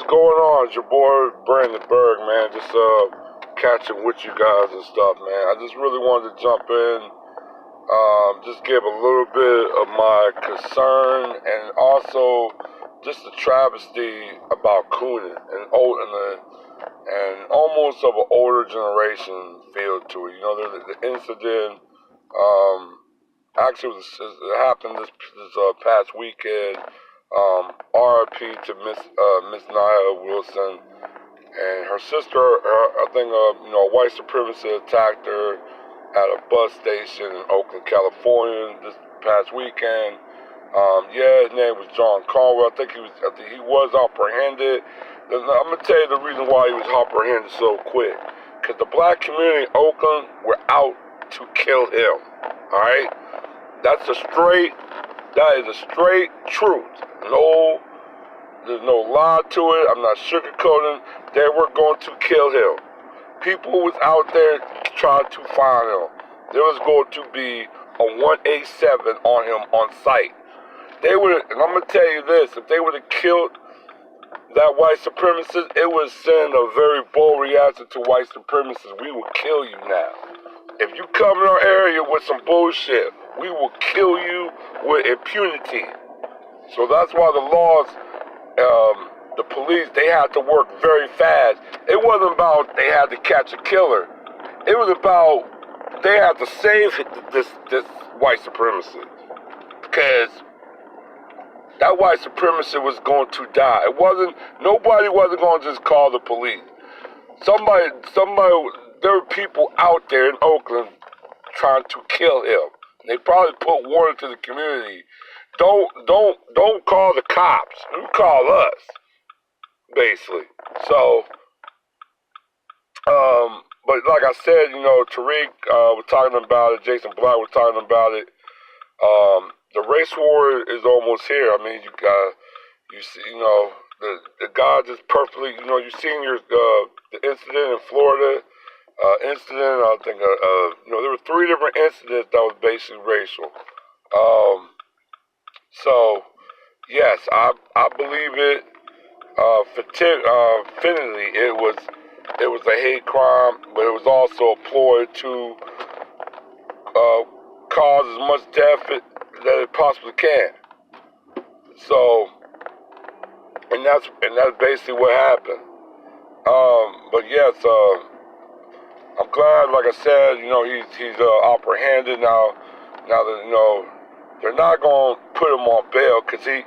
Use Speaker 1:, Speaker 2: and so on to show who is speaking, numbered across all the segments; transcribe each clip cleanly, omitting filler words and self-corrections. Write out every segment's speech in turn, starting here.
Speaker 1: What's going on? It's your boy Brandon Berg, man. Just catching with you guys and stuff, man. I just really wanted to jump in, just give a little bit of my concern and also just the travesty about Coon and almost of an older generation feel to it. You know, the incident actually it happened this past weekend. RIP to Miss Nia Wilson and her sister. I think a white supremacist attacked her at a bus station in Oakland, California this past weekend. His name was John Caldwell. I think he was apprehended. I'm gonna tell you the reason why he was apprehended so quick. Because the black community in Oakland were out to kill him. All right, that is a straight truth. There's no lie to it. I'm not sugarcoating. They were going to kill him. People was out there trying to find him. There was going to be a 187 on him on site. They would, and I'm gonna tell you this: if they would have killed that white supremacist, it would send a very bold reaction to white supremacists. We will kill you now. If you come in our area with some bullshit, we will kill you with impunity. So that's why the laws, the police, they had to work very fast. It wasn't about they had to catch a killer. It was about they had to save this white supremacist. Because that white supremacist was going to die. Nobody wasn't going to just call the police. There were people out there in Oakland trying to kill him. They probably put warning to the community. Don't call the cops. You call us, basically. So, but like I said, Tariq was talking about it. Jason Black was talking about it. The race war is almost here. I mean, the guy just perfectly. You seen the incident in Florida. I think there were 3 different incidents that was basically racial. So, yes, I believe it. Definitely, it was a hate crime, but it was also a ploy to cause as much death that it possibly can. So, and that's basically what happened. But yes, I'm glad. Like I said, he's apprehended now. Now that they're not going to put him on bail because they're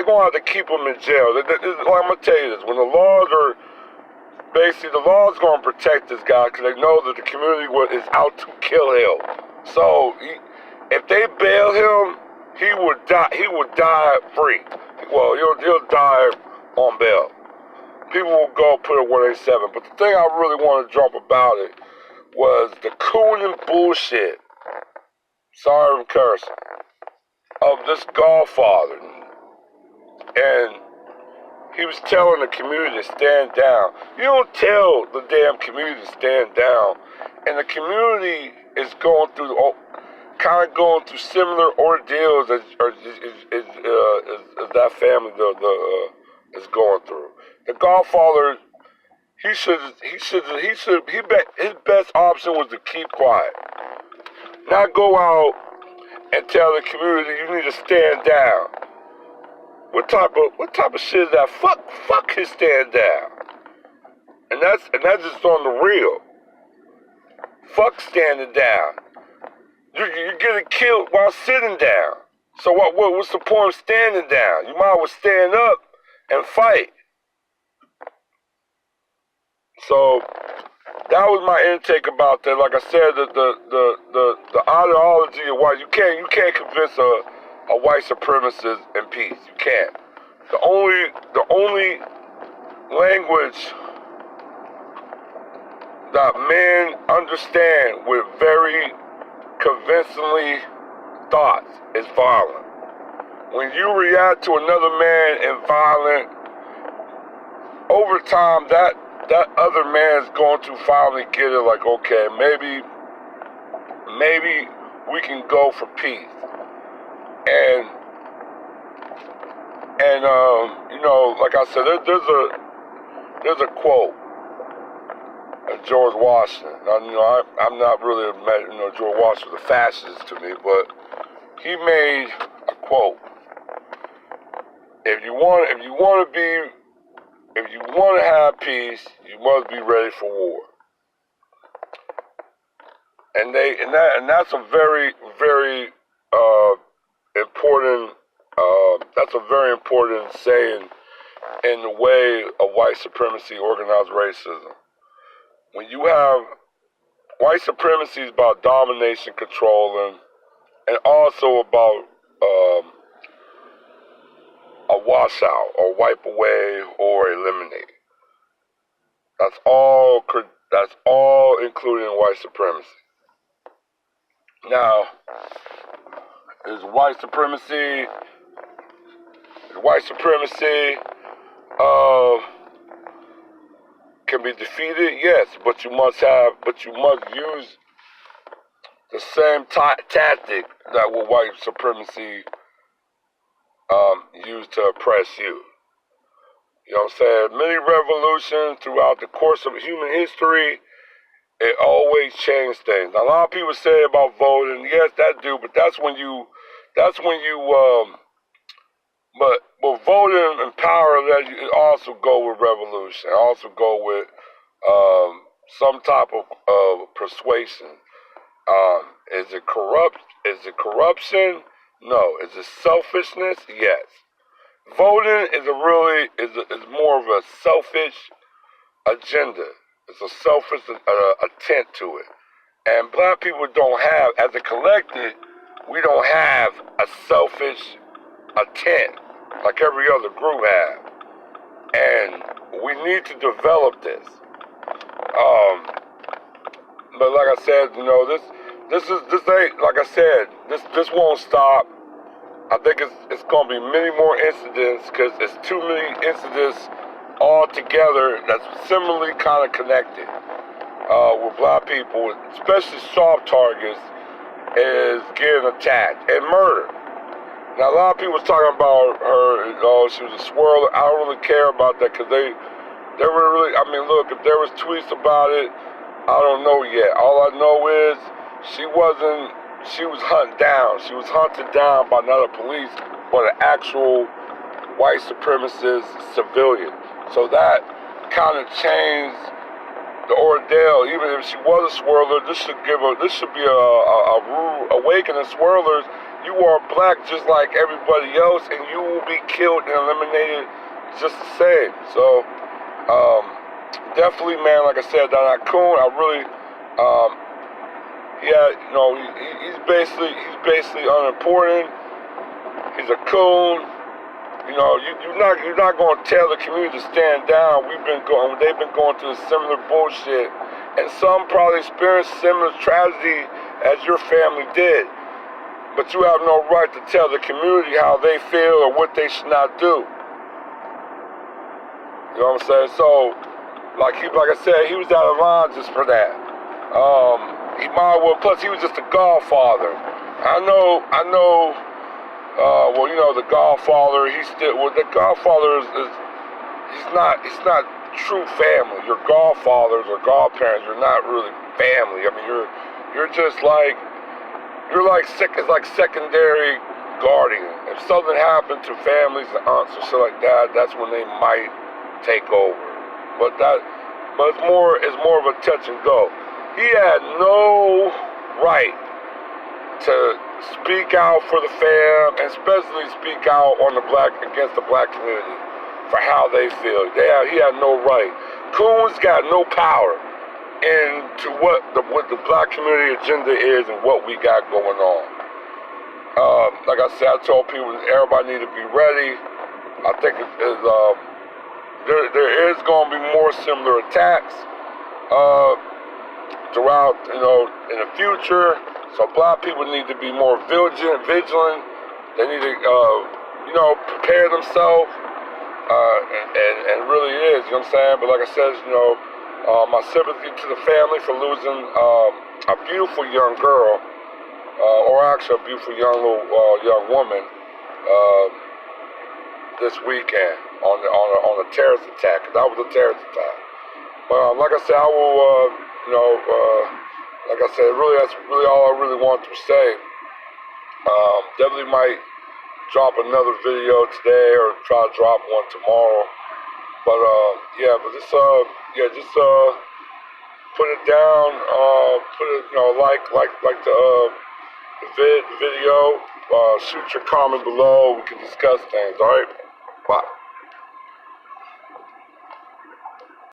Speaker 1: going to have to keep him in jail. I'm going to tell you this: when the laws going to protect this guy because they know that the community is out to kill him. So if they bail him, he would die. He would die free. Well, he'll die on bail. People will go put a 187. But the thing I really want to jump about it was the Coon and bullshit. Sorry, I'm cursing. Of this Godfather. And he was telling the community to stand down. You don't tell the damn community to stand down. And the community is going through similar ordeals as that family is going through. The Godfather, his best option was to keep quiet. Not go out and tell the community you need to stand down. What type of shit is that? Fuck his stand down. And that's just on the real. Fuck standing down. You're getting killed while sitting down. So what's the point of standing down? You might as well stand up and fight. So that was my intake about that. Like I said, the ideology of white, you can't convince a white supremacist in peace. You can't. The only language that men understand with very convincingly thoughts is violent. When you react to another man in violent, over time that other man's going to finally get it. Like, okay, maybe we can go for peace. And like I said, there's a there's a quote of George Washington. Now, I'm not really George Washington was a fascist to me, but he made a quote. If you want to have peace, you must be ready for war. And that's a very, very important. That's a very important saying in the way of white supremacy, organized racism. When you have white supremacy is about domination, controlling, and also about a washout or wipe away or eliminate. That's all included in white supremacy. Now, is white supremacy can be defeated? Yes, but you must use the same tactic that will white supremacy use to oppress you. You know what I'm saying? Many revolutions throughout the course of human history, it always changed things. Now, a lot of people say about voting, yes, that do, but but voting and power, it also go with revolution. It also go with some type of persuasion. Is it corrupt? Is it corruption? No. Is it selfishness? Yes. Voting is more of a selfish agenda. It's a selfish intent to it. And black people don't have, as a collective, we don't have a selfish intent like every other group has. And we need to develop this. But like I said, this ain't, like I said, this won't stop. I think it's going to be many more incidents because it's too many incidents all together that's similarly kind of connected with black people, especially soft targets, is getting attacked and murdered. Now, a lot of people was talking about her, she was a swirler. I don't really care about that because they were really, look, if there was tweets about it, I don't know yet. All I know is she was hunted down. She was hunted down by not a police, but an actual white supremacist civilian. So that kind of changed the ordeal. Even if she was a swirler, this should be a rude awakening. Swirlers, you are black just like everybody else, and you will be killed and eliminated just the same. So, definitely, man, like I said, that Coon, I really, he's basically unimportant. He's a coon. You're not going to tell the community to stand down. They've been going through similar bullshit, and some probably experienced similar tragedy as your family did. But you have no right to tell the community how they feel or what they should not do. You know what I'm saying? So, like I said, he was out of line just for that. He might well. Plus, he was just a godfather. I know. The Godfather. The Godfather is he's not true family. Your godfathers or godparents, you're not really family. You're just like it's like secondary guardian. If something happened to families and aunts or shit like that, that's when they might take over. But it's more of a touch and go. He had no right to speak out for the fam, and especially speak out against the black community for how they feel. He had no right. Coon's got no power into what the black community agenda is and what we got going on. Like I said, I told people everybody need to be ready. I think there is going to be more similar attacks throughout, in the future. So black people need to be more vigilant. They need to, prepare themselves. And really is, you know what I'm saying? But like I said, my sympathy to the family for losing a beautiful young girl, or actually a beautiful young woman this weekend. on a terrorist attack. That was a terrorist attack. But like I said, I will like I said, really that's really all I really want to say. Definitely might drop another video today or try to drop one tomorrow. But yeah, but just put it down, put it, like the video, shoot your comment below, we can discuss things, alright? Bye.